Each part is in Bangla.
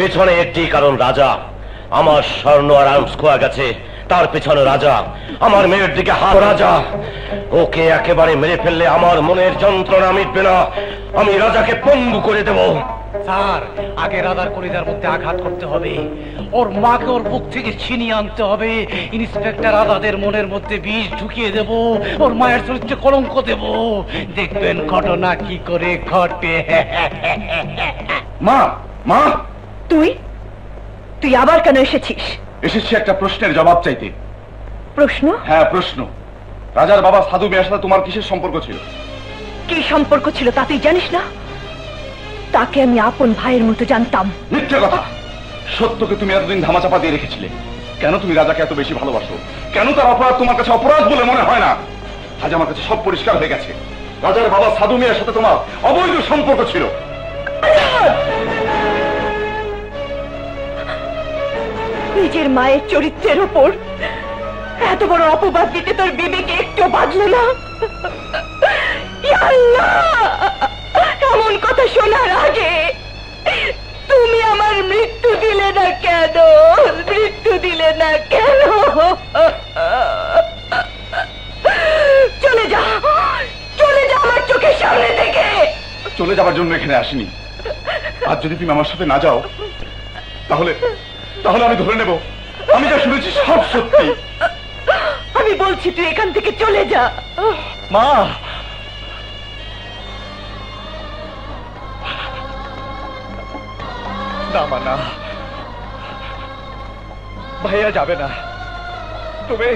পেছনে একটি কারণ, রাজা আমার স্বর্ণ আর আর্মস খোয়া গেছে, তার পেছনে রাজা আমার মেয়ের দিকে হাত। রাজা ওকে একেবারে মেরে ফেললে আমার মনের যন্ত্রণা মিটবে না, আমি রাজাকে পঙ্গু করে দেব। স্যার, আগে রাজার কলিজার মধ্যে আঘাত করতে হবে, ওর মাকে ওর বুক থেকে ছিনিয়ে আনতে হবে, ইন্সপেক্টর আজাদের মনের মধ্যে বিষ ঢুকিয়ে দেব, ওর মায়ের চরিত্রে কলঙ্ক দেব, দেখবেন ঘটনা কি করে ঘটে। মা, মা, তুই তুই আবার কেন এসেছিস? এসেছি একটা প্রশ্নের জবাব চাইতে। প্রশ্ন? হ্যাঁ, প্রশ্ন। রাজার বাবা সাধু মিয়ার সাথে তোমার কিসের সম্পর্ক ছিল? কি সম্পর্ক ছিল তা তুই জানিস না? তাকে আমি আপন ভাইয়ের মতো জানতাম। মিথ্যে কথা। সত্যকে তুমি এতদিন ধামাচাপা দিয়ে রেখেছিলে। কেন তুমি রাজাকে এত বেশি ভালোবাসো? কেন তার অপরাধ তোমার কাছে অপরাধ বলে মনে হয় না? আজ আমার কাছে সব পরিষ্কার হয়ে গেছে। রাজার বাবা সাধু মিয়ার সাথে তোমার অবৈধ সম্পর্ক ছিল। নিজের মায়ের চরিত্রের ওপর এত বড় অপবাদ দিতে তোর বিবেকে একটু বাজলো না? ইয়া আল্লাহ, এমন কথা শোনার আগে তুমি আমার মৃত্যু দিলে না কেন? মৃত্যু দিলে না কেন? চলে যা, চলে যা আমার চোখের সামনে থেকে। চলে যাবার জন্য এখানে আসিনি। আজ যদি তুমি আমার সাথে না যাও তাহলে তাহলে আমি ধরে নেব আমি যা শুনেছি সব সত্যি। আমি বলছি তুই এখান থেকে চলে যা। মা, না মা, না, ভাইয়া যাবে না। তুমি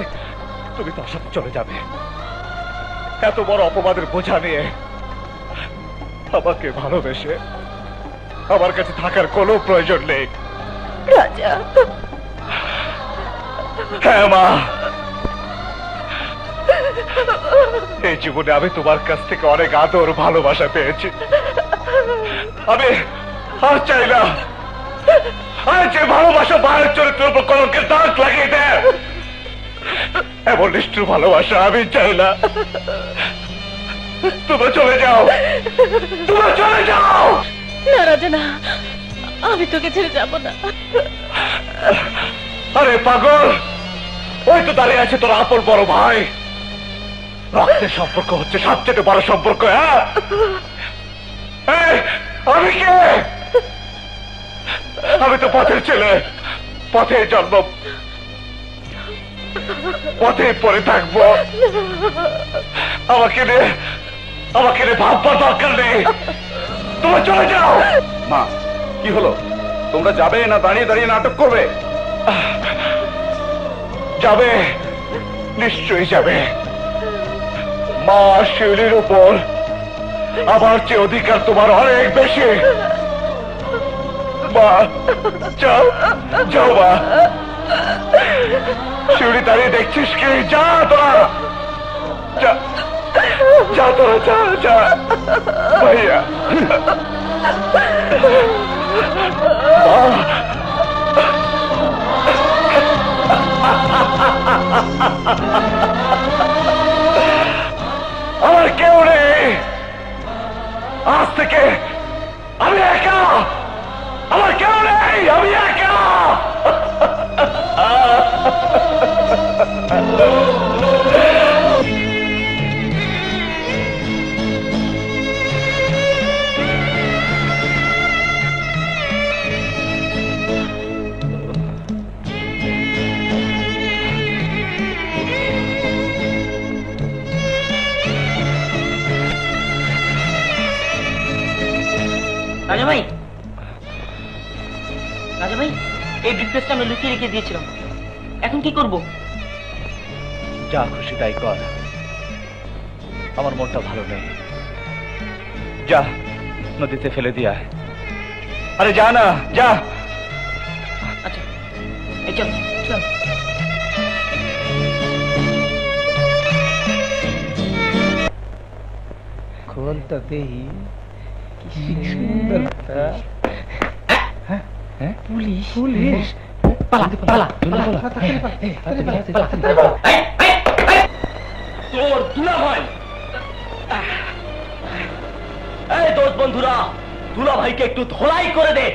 তুমি তার সাথে চলে যাবে। এত বড় অপবাদের বোঝা নিয়ে আমাকে ভালোবেসে আমার কাছে থাকার কোনো প্রয়োজন নেই। রাজা। হ্যাঁ মা, এই জীবনে আমি তোমার কাছ থেকে অনেক আদর ভালোবাসা পেয়েছি। আমি আর চাই না আর যে ভালোবাসা মায়ের চরিত্রের উপর কলঙ্কের দাগ লাগিয়ে দেয়, এমন নিষ্ঠুর ভালোবাসা আমি চাই না। তোমরা চলে যাও, তোমরা চলে যাও। না রাজা, না, আমি তোকে ছেড়ে যাবো না। আরে পাগল, ওই তো দাঁড়িয়ে আছে তোর আপন বড় ভাই। রক্তের সম্পর্ক হচ্ছে সবচেয়ে বড় সম্পর্ক। হ্যাঁ, আমি কে? আমি তো পথের ছেলে, পথে জন্ম, পথে পড়ে থাকবো। আমাকে নিয়ে ভাববার দরকার নেই। তোমরা চলে যাও। মা, কি হলো? তোমরা যাবে না দাঁড়িয়ে দাঁড়িয়ে নাটক করবে? যাবে, নিশ্চয়ই যাবে। মা শিউলির উপর আমার চেয়ে অধিকার তোমার অনেক বেশি। মা, যাও, যাও মা। শিউলি দাঁড়িয়ে দেখছিস কি? যা তোরা, যা, যা তোরা, যা, যা ভাইয়া। আমার কেউ নেই। আজ থেকে আমি একা। আমার কেউ নেই, আমি একা। রাজা ভাই, রাজা ভাই, এই ব্রিফকেসটা আমরা লুকিয়ে রেখে দিয়েছিলাম, এখন কি করব? যা খুশি তাই কর, আমার মনটা ভালো নেই। যা নদীতে ফেলে দিয়া। আরে যা না, যা। আচ্ছা, এই চল চল। খোলটা দেহি কি সুন্দর। পুলিশ, পুলিশ, পালা পালা তোর দুলা হয়। এই দোস্ত বন্ধুরা, দুলা ভাইকে একটু ধোলাই করে দে।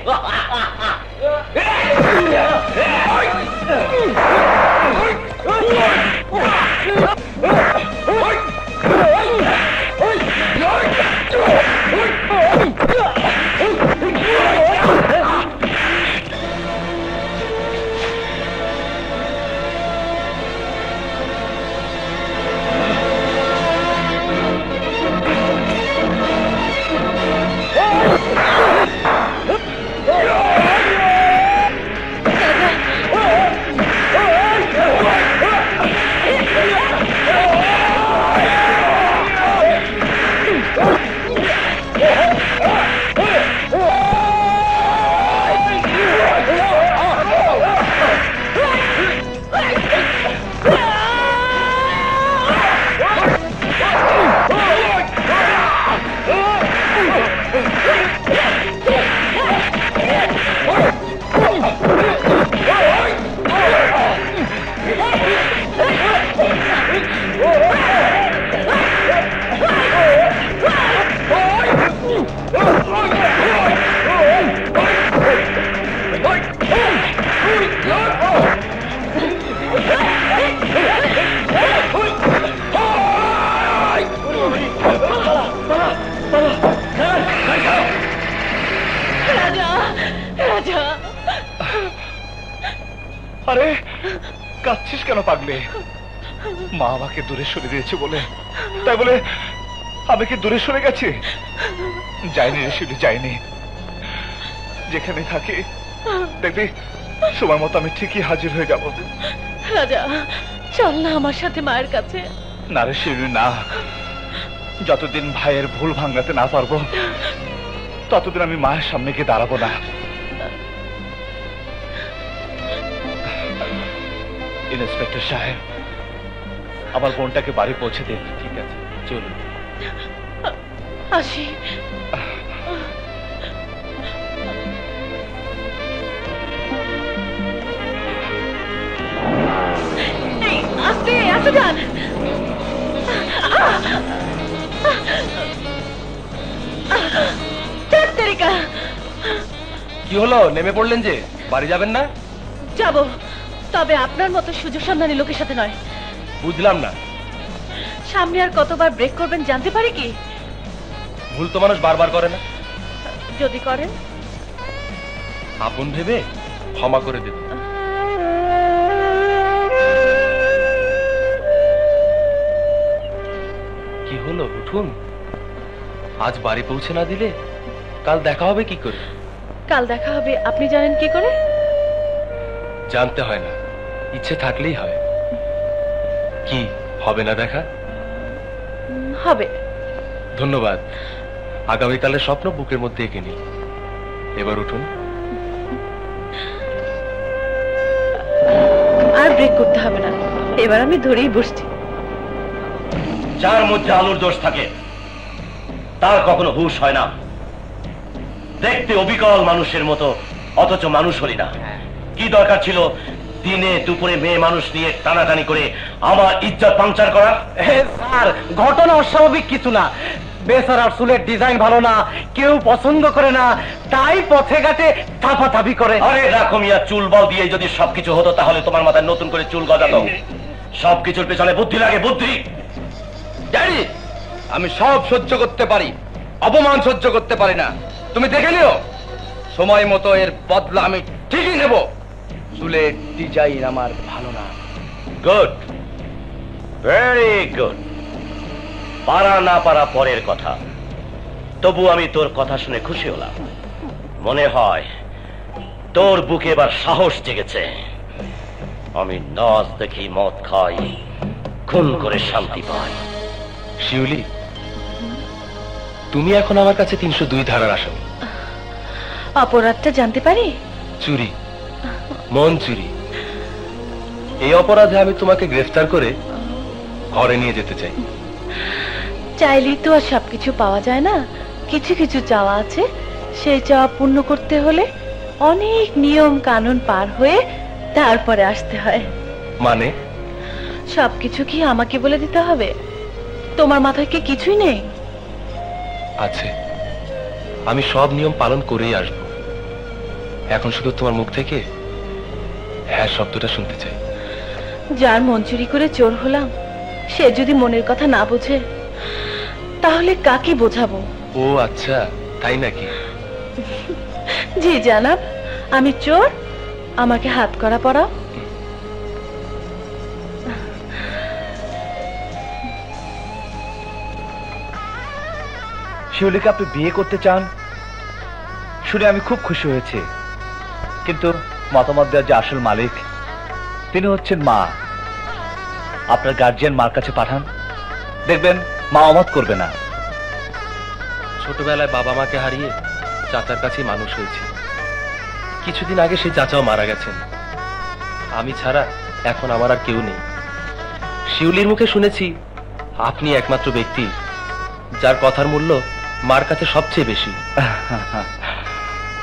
আরে কাঁদছিস কেন পাগলে? মা আমাকে দূরে সরে দিয়েছে বলে, তাই বলে আমি কি দূরে সরে গেছি? যাইনি রে শিউলি, যাইনি। যেখানে থাকি দেখবি সময় মতো আমি ঠিকই হাজির হয়ে যাব। রাজা, চল না আমার সাথে মায়ের কাছে। না রে শিউলি, না। যতদিন ভাইয়ের ভুল ভাঙাতে না পারবো ততদিন আমি মায়ের সামনে গিয়ে দাঁড়াবো না। ইন্সপেক্টর সাহেব, আমার বোনটাকে বাড়ি পৌঁছে দিন। ঠিক আছে, চলুন। আসি। আস্তে আস্তে যান। কি হলো, নেমে পড়লেন যে? বাড়ি যাবেন না? যাব, তবে আপনার মতো সুযোগ সন্ধানী লোকের সাথে নয়। বুঝলাম না। সামনে আর কতবার ব্রেক করবেন জানতে পারি কি? ভুল তো মানুষ বারবার করে না। যদি করেন? আপন ভেবে ক্ষমা করে দেব। কি হলো, উঠুন। আজ বাড়ি পৌঁছে না দিলে কাল দেখা হবে কি করে? কাল দেখা হবে আপনি জানেন কি করে? জানতে হয় না, ইচ্ছে থাকলেই হয়। কি হবে না দেখা? হবে। ধন্যবাদ। আগামীকালের স্বপ্ন বুকের মধ্যে এঁকে নিই। এবার উঠুন। আর ব্রেক করতে হবে না, এবার আমি ধরেই বসছি। যার মধ্যে আলোর দোষ থাকে তার কখনো হুঁশ হয় না। দেখতে অবিকল মানুষের মতো, অথচ মানুষ হলি না। কি দরকার ছিল দিনে দুপুরে মেয়ে মানুষ নিয়ে টানাটানি করে আমার ইজ্জত পাংচার করা? স্যার, ঘটনা অস্বাভাবিক কিছু না। বেচারার চুলের ডিজাইন ভালো না, কেউ পছন্দ করে না, তাই পথে ঘাটে থাপাথাপি করে। আরে রাখো মিয়া, চুল বল দিয়ে যদি সবকিছু হতো তাহলে তোমার মাথায় নতুন করে চুল গজাতো। সবকিছুর পেছনে বুদ্ধি লাগে, বুদ্ধি। জানি আমি সব সহ্য করতে পারি, অপমান সহ্য করতে পারি না। তুমি দেখে নিও, সময় মতো এর বদলা আমি ঠিকই নেব। চুলের ডিজাইন আমার ভালো না। Good, very good. পারা না পারা পরের কথা, তবু আমি তোর কথা শুনে খুশি হলাম। মনে হয় তোর বুকে এবার সাহস জেগেছে। আমি নাচ দেখি, মদ খাই, খুন করে শান্তি পাই। শিউলি, তুমি এখন আমার কাছে 302 ধারার আসামি। অপরাধটা জানতে পারি? চুরি, মন চুরি। এই অপরাধে আমি তোমাকে গ্রেফতার করে ঘরে নিয়ে যেতে চাই। চাইলেই তো আর সবকিছু পাওয়া যায় না, কিছু কিছু চাওয়া আছে। সেই চাওয়া পূর্ণ করতে হলে অনেক নিয়ম কানুন পার হয়ে তারপরে আসতে হয়। মানে? সবকিছু কি আমাকে বলে দিতে হবে? তোমার মাথায় কি কিছুই নেই? আছে, আমি সব নিয়ম পালন করেই আসব। এখন শুধু তোমার মুখ থেকে হ্যাঁ শব্দটা শুনতে চাই। যার মন চুরি করে চোর হলাম, সে যদি মনের কথা না বোঝে, তাহলে কাকে বোঝাবো? ও আচ্ছা, তাই নাকি? জি জানাব, আমি চোর, আমাকে হাত করা পড়াও। শিউলিকে আপনি বিয়ে করতে চান শুনে আমি খুব খুশি হয়েছি, কিন্তু মতামত দেওয়ার যে আসল মালিক তিনি হচ্ছেন মা। আপনার গার্জিয়ান মার কাছে পাঠান, দেখবেন মা অমত করবে না। ছোটবেলায় বাবা মাকে হারিয়ে চাচার কাছে মানুষ হয়েছে। কিছুদিন আগে সেই চাচাও মারা গেছেন। আমি ছাড়া এখন আমার আর কেউ নেই। শিউলির মুখে শুনেছি আপনি একমাত্র ব্যক্তি যার কথার মূল্য মার কাছে সবচেয়ে বেশি।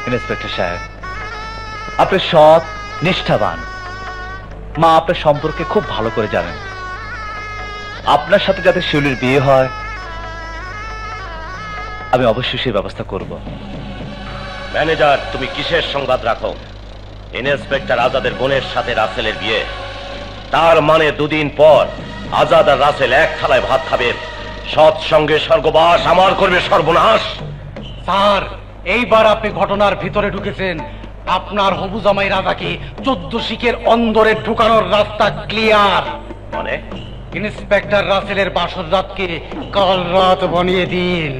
ইন্সপেক্টর সাহেব, আপনি সৎ, নিষ্ঠাবান। মা আপনার সম্পর্কে খুব ভালো করে জানেন। আপনার সাথে যাতে শিউলির বিয়ে হয়, আমি অবশ্যই সেই ব্যবস্থা করব। ম্যানেজার, তুমি কিসের সংবাদ রাখো? ইন্সপেক্টর আজাদের বোনের সাথে রাসেলের বিয়ে, তার মানে দুদিন পর আজাদ আর রাসেল এক থালায় ভাত খাবে। সৎসঙ্গে স্বর্গবাস, আমার করবে সর্বনাশ। স্যার, এইবার আপনি ঘটনার ভিতরে ঢুকেছেন। আপনার হবু জামাই রাজাকে 14 শিখের অন্দরে ঢুকানোর রাস্তা ক্লিয়ার। মানে ইন্সপেক্টর রাসেলের বাসর রাতকে কাল রাত বানিয়ে দিন।